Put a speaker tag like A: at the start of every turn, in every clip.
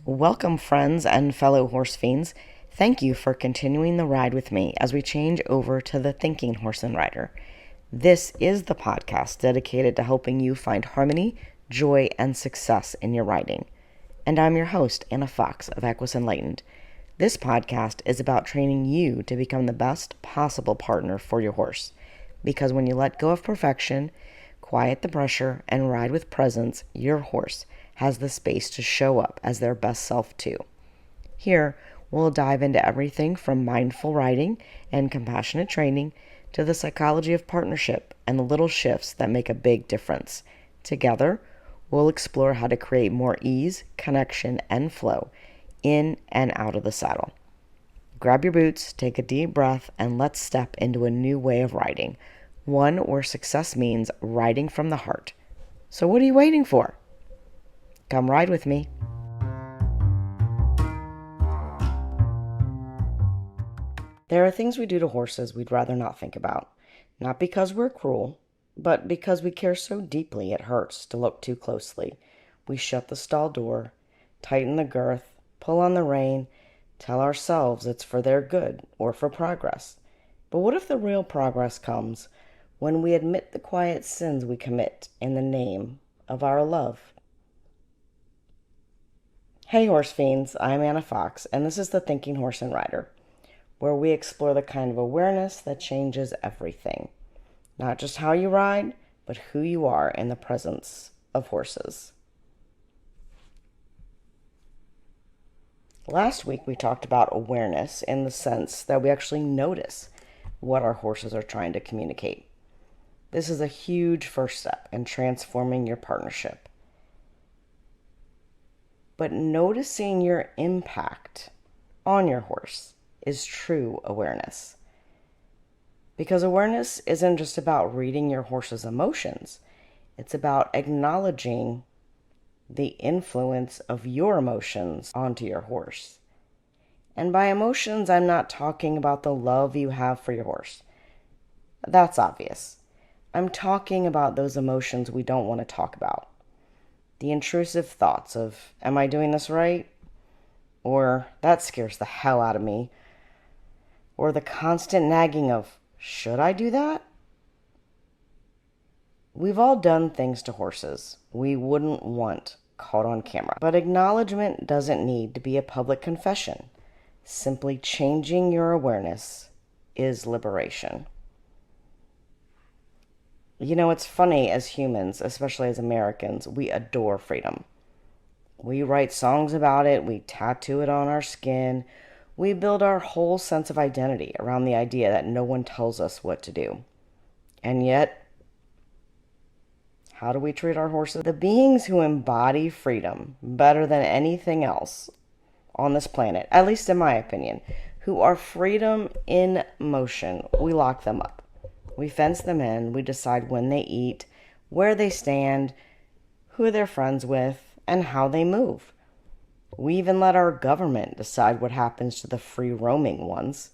A: Welcome, friends and fellow horse fiends. Thank you for continuing the ride with me as we change over to the Thinking Horse and Rider. This is the podcast dedicated to helping you find harmony, joy, and success in your riding. And I'm your host, Fox of Equus Enlightened. This podcast is about training you to become the best possible partner for your horse. Because when you let go of perfection, quiet the pressure, and ride with presence, your horse has the space to show up as their best self too. Here, we'll dive into everything from mindful riding and compassionate training to the psychology of partnership and the little shifts that make a big difference. Together, we'll explore how to create more ease, connection, and flow in and out of the saddle. Grab your boots, take a deep breath, and let's step into a new way of riding, one where success means riding from the heart. So what are you waiting for? Come ride with me. There are things we do to horses we'd rather not think about. Not because we're cruel, but because we care so deeply it hurts to look too closely. We shut the stall door, tighten the girth, pull on the rein, tell ourselves it's for their good or for progress. But what if the real progress comes when we admit the quiet sins we commit in the name of our love? Hey horse fiends, I'm Anna Fox, and this is the Thinking Horse and Rider, where we explore the kind of awareness that changes everything. Not just how you ride, but who you are in the presence of horses. Last week we talked about awareness in the sense that we actually notice what our horses are trying to communicate. This is a huge first step in transforming your partnership. But noticing your impact on your horse is true awareness. Because awareness isn't just about reading your horse's emotions. It's about acknowledging the influence of your emotions onto your horse. And by emotions, I'm not talking about the love you have for your horse. That's obvious. I'm talking about those emotions we don't want to talk about. The intrusive thoughts of, am I doing this right? Or, that scares the hell out of me. Or the constant nagging of, should I do that? We've all done things to horses we wouldn't want caught on camera. But acknowledgement doesn't need to be a public confession. Simply changing your awareness is liberation. You know, it's funny, as humans, especially as Americans, we adore freedom. We write songs about it, we tattoo it on our skin, we build our whole sense of identity around the idea that no one tells us what to do. And yet, how do we treat our horses? The beings who embody freedom better than anything else on this planet, at least in my opinion, who are freedom in motion, we lock them up. We fence them in, we decide when they eat, where they stand, who they're friends with, and how they move. We even let our government decide what happens to the free-roaming ones.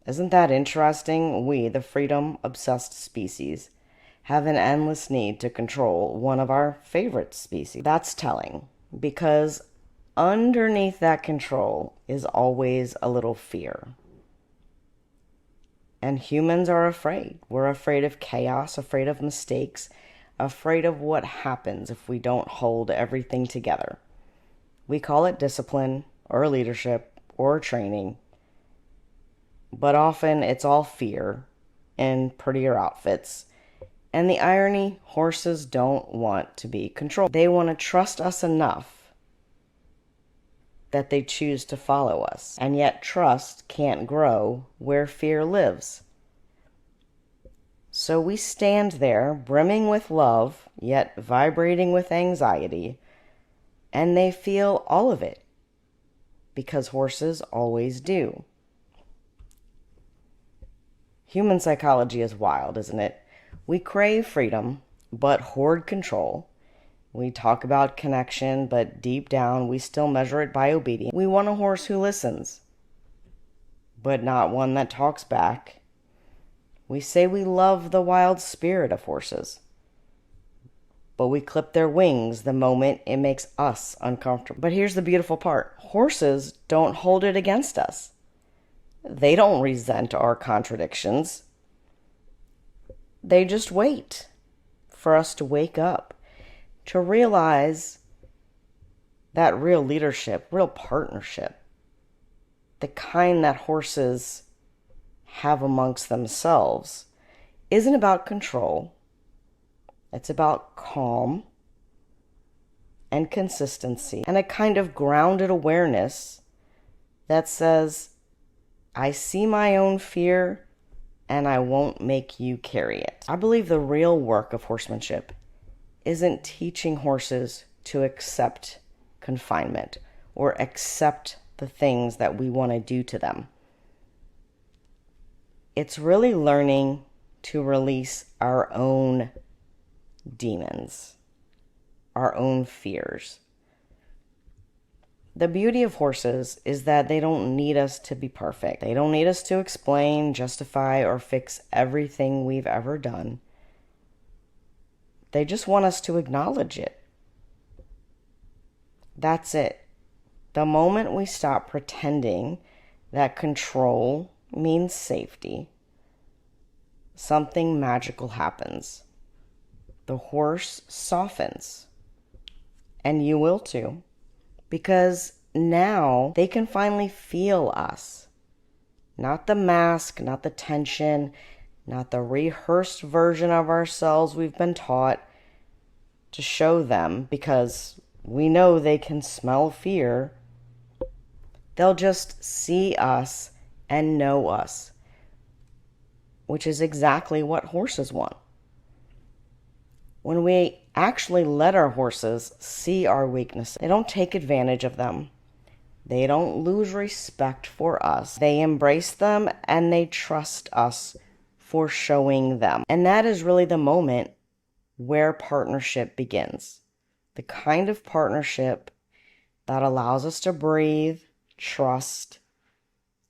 A: Isn't that interesting? We, the freedom-obsessed species, have an endless need to control one of our favorite species. That's telling, because underneath that control is always a little fear. And humans are afraid. We're afraid of chaos, afraid of mistakes, afraid of what happens if we don't hold everything together. We call it discipline, or leadership, or training. But often it's all fear in prettier outfits. And the irony, horses don't want to be controlled. They want to trust us enough that they choose to follow us. And yet trust can't grow where fear lives. So we stand there, brimming with love, yet vibrating with anxiety, and they feel all of it, because horses always do. Human psychology is wild, isn't it? We crave freedom, but hoard control. We talk about connection, but deep down we still measure it by obedience. We want a horse who listens, but not one that talks back. We say we love the wild spirit of horses, but we clip their wings the moment it makes us uncomfortable. But here's the beautiful part. Horses don't hold it against us. They don't resent our contradictions. They just wait for us to wake up, to realize that real leadership, real partnership, the kind that horses have amongst themselves, isn't about control. It's about calm and consistency and a kind of grounded awareness that says, I see my own fear and I won't make you carry it. I believe the real work of horsemanship isn't teaching horses to accept confinement or accept the things that we want to do to them. It's really learning to release our own demons, our own fears. The beauty of horses is that they don't need us to be perfect. They don't need us to explain, justify, or fix everything we've ever done. They just want us to acknowledge it. That's it. The moment we stop pretending that control means safety, something magical happens. The horse softens. And you will too. Because now they can finally feel us. Not the mask, not the tension, not the rehearsed version of ourselves we've been taught to show them, because we know they can smell fear. They'll just see us and know us, which is exactly what horses want. When we actually let our horses see our weaknesses, they don't take advantage of them. They don't lose respect for us. They embrace them and they trust us for showing them. And that is really the moment where partnership begins. The kind of partnership that allows us to breathe, trust,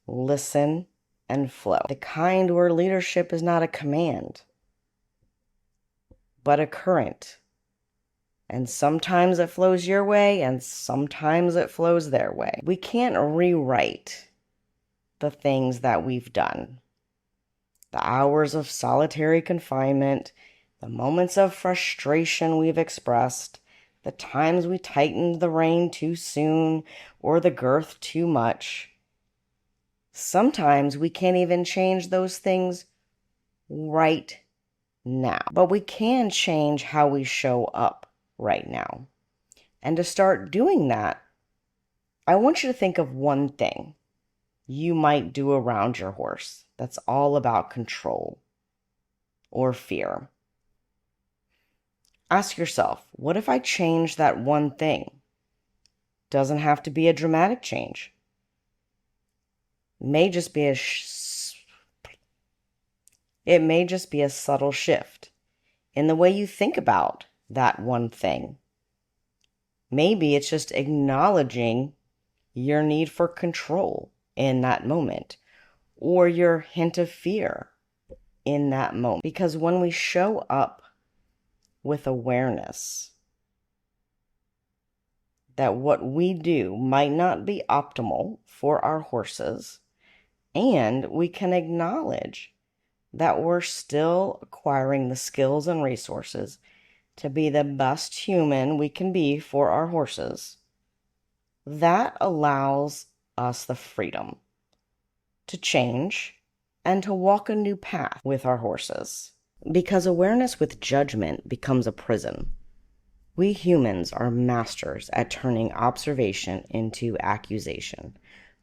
A: listen, and flow. The kind where leadership is not a command, but a current. And sometimes it flows your way and sometimes it flows their way. We can't rewrite the things that we've done. The hours of solitary confinement, the moments of frustration we've expressed, the times we tightened the rein too soon or the girth too much. Sometimes we can't even change those things right now. But we can change how we show up right now. And to start doing that, I want you to think of one thing you might do around your horse that's all about control or fear. Ask yourself, what if I change that one thing? Doesn't have to be a dramatic change. It may just be a subtle shift in the way you think about that one thing. Maybe it's just acknowledging your need for control in that moment, or your hint of fear in that moment. Because when we show up with awareness that what we do might not be optimal for our horses, and we can acknowledge that we're still acquiring the skills and resources to be the best human we can be for our horses, that allows us the freedom to change and to walk a new path with our horses. Because awareness with judgment becomes a prison. We humans are masters at turning observation into accusation.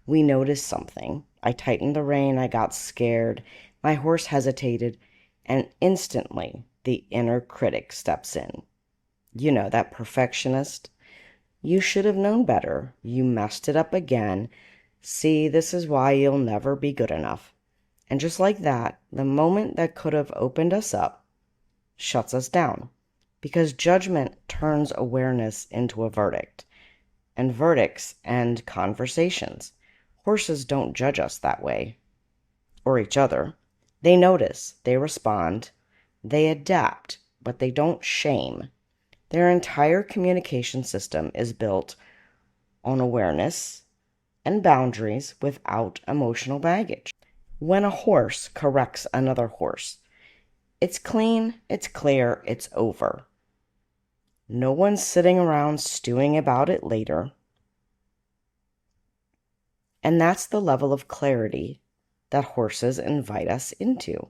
A: We notice something. I tightened the rein, I got scared, my horse hesitated, and instantly the inner critic steps in. You know, that perfectionist. You should have known better. You messed it up again. See, this is why you'll never be good enough. And just like that, the moment that could have opened us up shuts us down. Because judgment turns awareness into a verdict. And verdicts end conversations. Horses don't judge us that way. Or each other. They notice, they respond, they adapt, but they don't shame. Their entire communication system is built on awareness and boundaries without emotional baggage. When a horse corrects another horse, it's clean, it's clear, it's over. No one's sitting around stewing about it later. And that's the level of clarity that horses invite us into.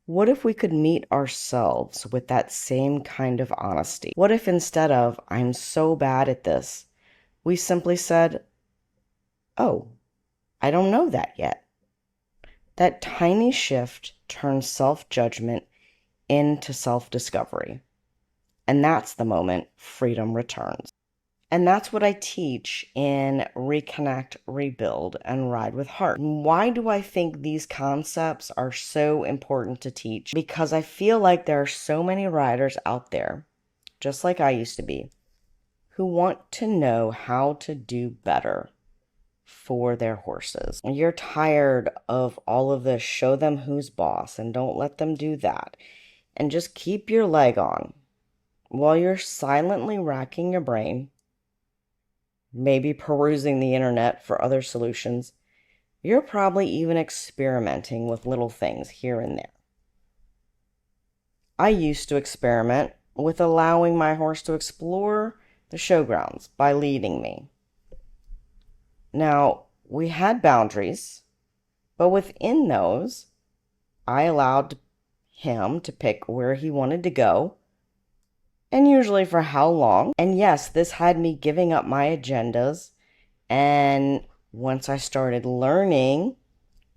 A: What if we could meet ourselves with that same kind of honesty? What if instead of, I'm so bad at this, we simply said, oh, I don't know that yet. That tiny shift turns self-judgment into self-discovery. And that's the moment freedom returns. And that's what I teach in Reconnect, Rebuild, and Ride with Heart. Why do I think these concepts are so important to teach? Because I feel like there are so many riders out there, just like I used to be, who want to know how to do better for their horses. You're tired of all of this, show them who's boss and don't let them do that. And just keep your leg on while you're silently racking your brain, maybe perusing the internet for other solutions. You're probably even experimenting with little things here and there. I used to experiment with allowing my horse to explore the showgrounds by leading me. Now, we had boundaries, but within those, I allowed him to pick where he wanted to go, and usually for how long. And yes, this had me giving up my agendas. And once I started learning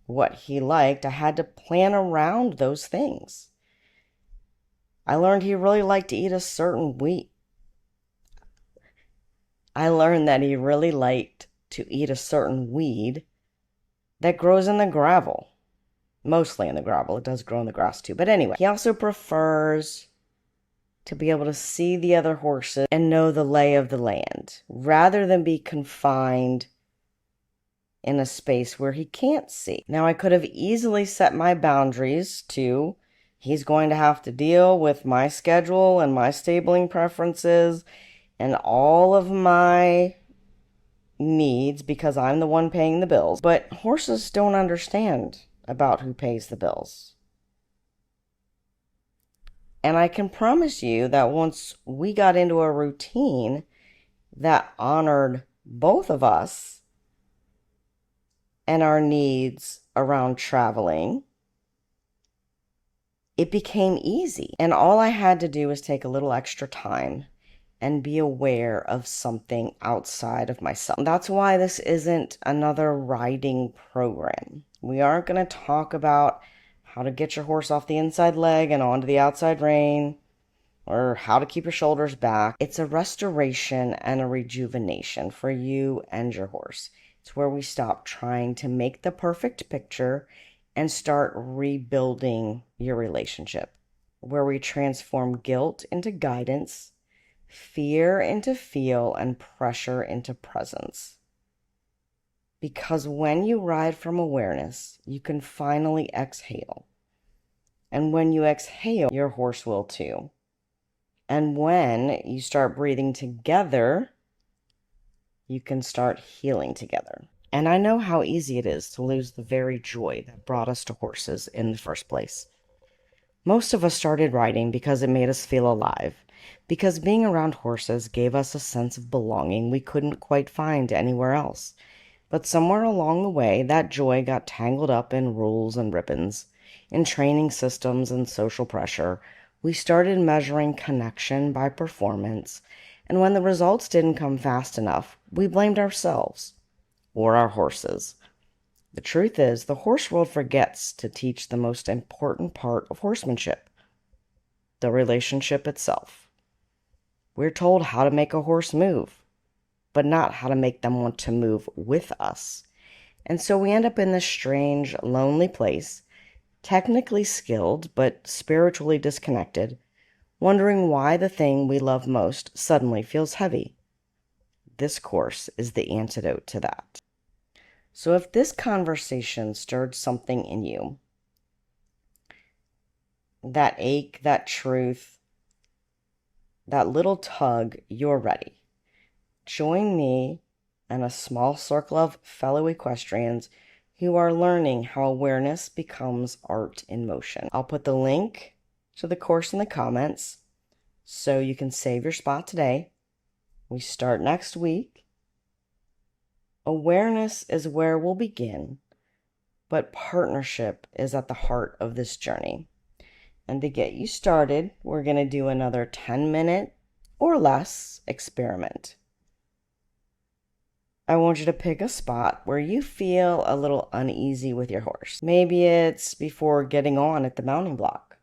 A: what he liked, I had to plan around those things. I learned he really liked to eat a certain weed. I learned that he really liked to eat a certain weed that grows in the gravel. Mostly in the gravel. It does grow in the grass too. But anyway, he also prefers to be able to see the other horses and know the lay of the land, rather than be confined in a space where he can't see. Now, I could have easily set my boundaries to, he's going to have to deal with my schedule and my stabling preferences and all of my needs because I'm the one paying the bills. But horses don't understand about who pays the bills. And I can promise you that once we got into a routine that honored both of us and our needs around traveling, it became easy. And all I had to do was take a little extra time and be aware of something outside of myself. That's why this isn't another riding program. We aren't going to talk about how to get your horse off the inside leg and onto the outside rein, or how to keep your shoulders back. It's a restoration and a rejuvenation for you and your horse. It's where we stop trying to make the perfect picture and start rebuilding your relationship, where we transform guilt into guidance, fear into feel, and pressure into presence. Because when you ride from awareness, you can finally exhale. And when you exhale, your horse will too. And when you start breathing together, you can start healing together. And I know how easy it is to lose the very joy that brought us to horses in the first place. Most of us started riding because it made us feel alive, because being around horses gave us a sense of belonging we couldn't quite find anywhere else. But somewhere along the way, that joy got tangled up in rules and ribbons, in training systems and social pressure. We started measuring connection by performance, and when the results didn't come fast enough, we blamed ourselves or our horses. The truth is, the horse world forgets to teach the most important part of horsemanship, the relationship itself. We're told how to make a horse move, but not how to make them want to move with us. And so we end up in this strange, lonely place, technically skilled, but spiritually disconnected, wondering why the thing we love most suddenly feels heavy. This course is the antidote to that. So if this conversation stirred something in you, that ache, that truth, that little tug, you're ready. Join me and a small circle of fellow equestrians who are learning how awareness becomes art in motion. I'll put the link to the course in the comments so you can save your spot today. We start next week. Awareness is where we'll begin, but partnership is at the heart of this journey. And to get you started, we're going to do another 10-minute or less experiment. I want you to pick a spot where you feel a little uneasy with your horse. Maybe it's before getting on at the mounting block,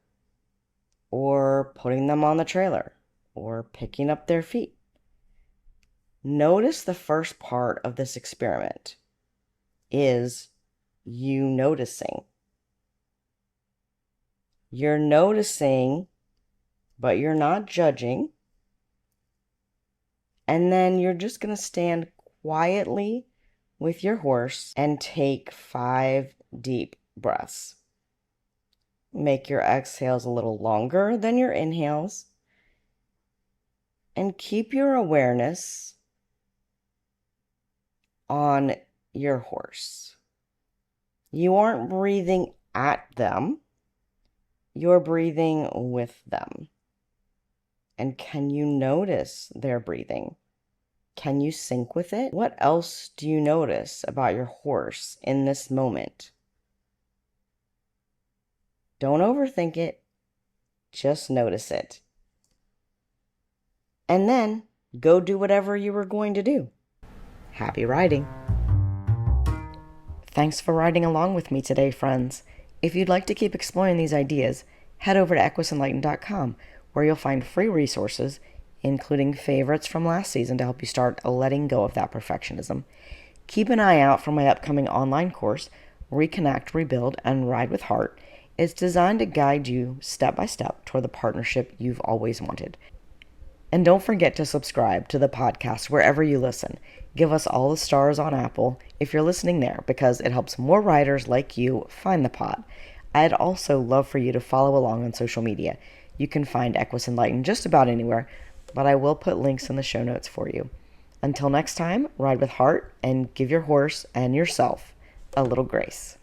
A: or putting them on the trailer, or picking up their feet. Notice the first part of this experiment is you noticing. You're noticing, but you're not judging. And then you're just going to stand quietly with your horse and take 5 deep breaths. Make your exhales a little longer than your inhales. And keep your awareness on your horse. You aren't breathing at them. You're breathing with them. And can you notice their breathing? Can you sync with it? What else do you notice about your horse in this moment? Don't overthink it. Just notice it. And then go do whatever you were going to do. Happy riding. Thanks for riding along with me today, friends. If you'd like to keep exploring these ideas, head over to equisenlightened.com, where you'll find free resources, including favorites from last season to help you start letting go of that perfectionism. Keep an eye out for my upcoming online course, Reconnect, Rebuild, and Ride with Heart. It's designed to guide you step by step toward the partnership you've always wanted. And don't forget to subscribe to the podcast wherever you listen. Give us all the stars on Apple if you're listening there, because it helps more riders like you find the pod. I'd also love for you to follow along on social media. You can find Equus Enlightened just about anywhere, but I will put links in the show notes for you. Until next time, ride with heart and give your horse and yourself a little grace.